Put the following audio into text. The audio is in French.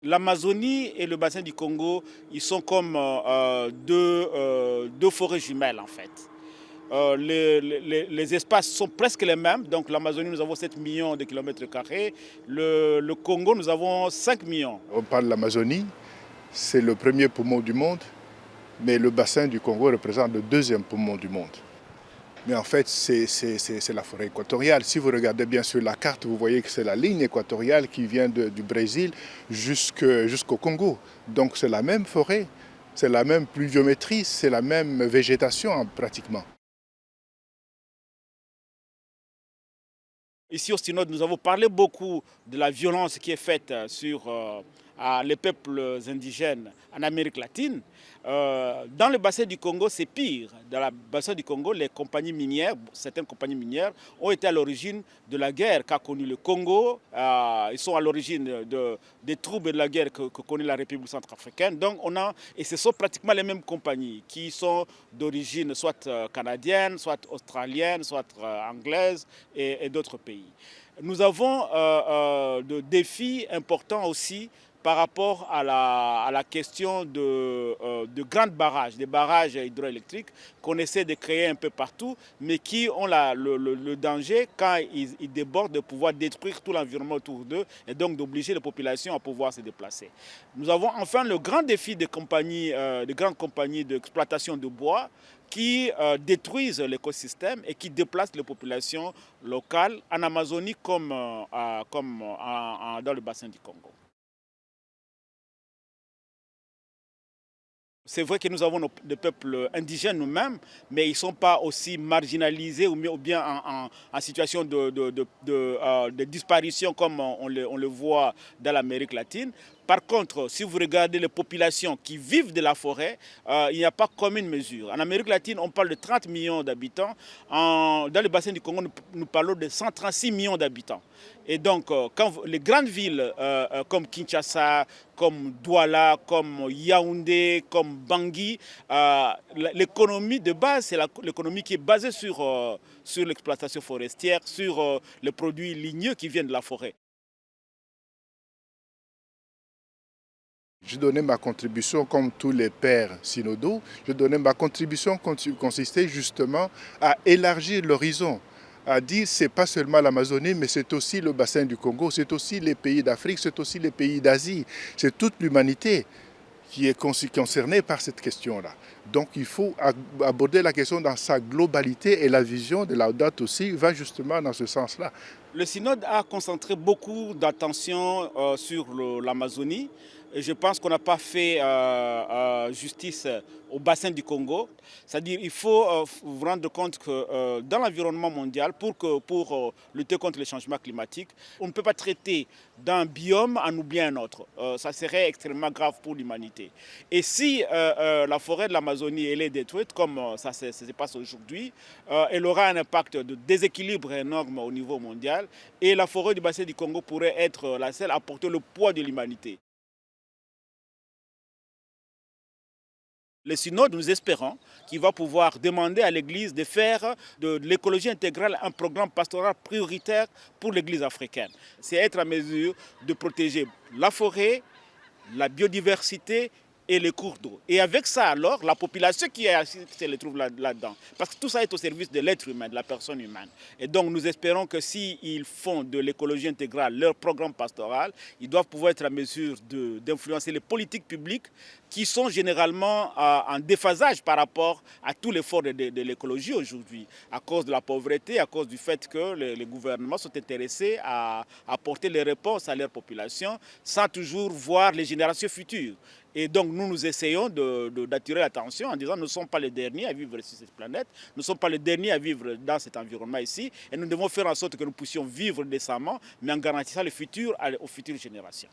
L'Amazonie et le bassin du Congo, ils sont comme deux forêts jumelles en fait. Les espaces sont presque les mêmes. Donc l'Amazonie, nous avons 7 millions de kilomètres carrés. Le Congo, nous avons 5 millions. On parle de l'Amazonie, c'est le premier poumon du monde, mais le bassin du Congo représente le deuxième poumon du monde. Mais en fait, c'est la forêt équatoriale. Si vous regardez bien sur la carte, vous voyez que c'est la ligne équatoriale qui vient du Brésil jusqu'au Congo. Donc c'est la même forêt, c'est la même pluviométrie, c'est la même végétation pratiquement. Ici au Synode, nous avons parlé beaucoup de la violence qui est faite sur les peuples indigènes en Amérique latine. Dans le bassin du Congo, c'est pire. Dans le bassin du Congo, les compagnies minières, certaines compagnies minières, ont été à l'origine de la guerre qu'a connue le Congo. Ils sont à l'origine des troubles de la guerre que connaît la République centrafricaine. Donc et ce sont pratiquement les mêmes compagnies qui sont d'origine soit canadienne, soit australienne, soit anglaise et d'autres pays. Nous avons de défis importants aussi par rapport à la question de grands barrages, des barrages hydroélectriques qu'on essaie de créer un peu partout, mais qui ont le danger, quand ils débordent, de pouvoir détruire tout l'environnement autour d'eux et donc d'obliger les populations à pouvoir se déplacer. Nous avons enfin le grand défi des grandes compagnies d'exploitation de bois qui détruisent l'écosystème et qui déplacent les populations locales en Amazonie comme dans le bassin du Congo. C'est vrai que nous avons des peuples indigènes nous-mêmes, mais ils ne sont pas aussi marginalisés ou bien en situation de disparition comme on le voit dans l'Amérique latine. Par contre, si vous regardez les populations qui vivent de la forêt, il n'y a pas commune mesure. En Amérique latine, on parle de 30 millions d'habitants. Dans le bassin du Congo, nous parlons de 136 millions d'habitants. Et donc, quand les grandes villes comme Kinshasa, comme Douala, comme Yaoundé, comme Bangui, l'économie de base, c'est l'économie qui est basée sur l'exploitation forestière, sur les produits ligneux qui viennent de la forêt. Je donnais ma contribution comme tous les pères synodaux. Je donnais ma contribution qui consistait justement à élargir l'horizon, à dire que ce n'est pas seulement l'Amazonie, mais c'est aussi le bassin du Congo, c'est aussi les pays d'Afrique, c'est aussi les pays d'Asie, c'est toute l'humanité qui est concernée par cette question-là. Donc il faut aborder la question dans sa globalité et la vision de Laudato aussi va justement dans ce sens-là. Le synode a concentré beaucoup d'attention sur l'Amazonie. Et je pense qu'on n'a pas fait justice au bassin du Congo. C'est-à-dire qu'il faut vous rendre compte que dans l'environnement mondial, pour lutter contre le changement climatique, on ne peut pas traiter d'un biome en oubliant un autre. Ça serait extrêmement grave pour l'humanité. Et si la forêt de l'Amazonie est détruite, comme ça se passe aujourd'hui, elle aura un impact de déséquilibre énorme au niveau mondial. Et la forêt du bassin du Congo pourrait être la seule à porter le poids de l'humanité. Le synode, nous espérons qu'il va pouvoir demander à l'Église de faire de l'écologie intégrale un programme pastoral prioritaire pour l'Église africaine. C'est être à mesure de protéger la forêt, la biodiversité et les cours d'eau. Et avec ça, alors, la population qui se trouve là-dedans. Parce que tout ça est au service de l'être humain, de la personne humaine. Et donc, nous espérons que s'ils font de l'écologie intégrale leur programme pastoral, ils doivent pouvoir être à mesure d'influencer les politiques publiques qui sont généralement en déphasage par rapport à tout l'effort de l'écologie aujourd'hui, à cause de la pauvreté, à cause du fait que les gouvernements sont intéressés à apporter les réponses à leur population sans toujours voir les générations futures. Et donc nous essayons d'attirer l'attention en disant que nous ne sommes pas les derniers à vivre sur cette planète, nous ne sommes pas les derniers à vivre dans cet environnement ici, et nous devons faire en sorte que nous puissions vivre décemment, mais en garantissant le futur aux futures générations.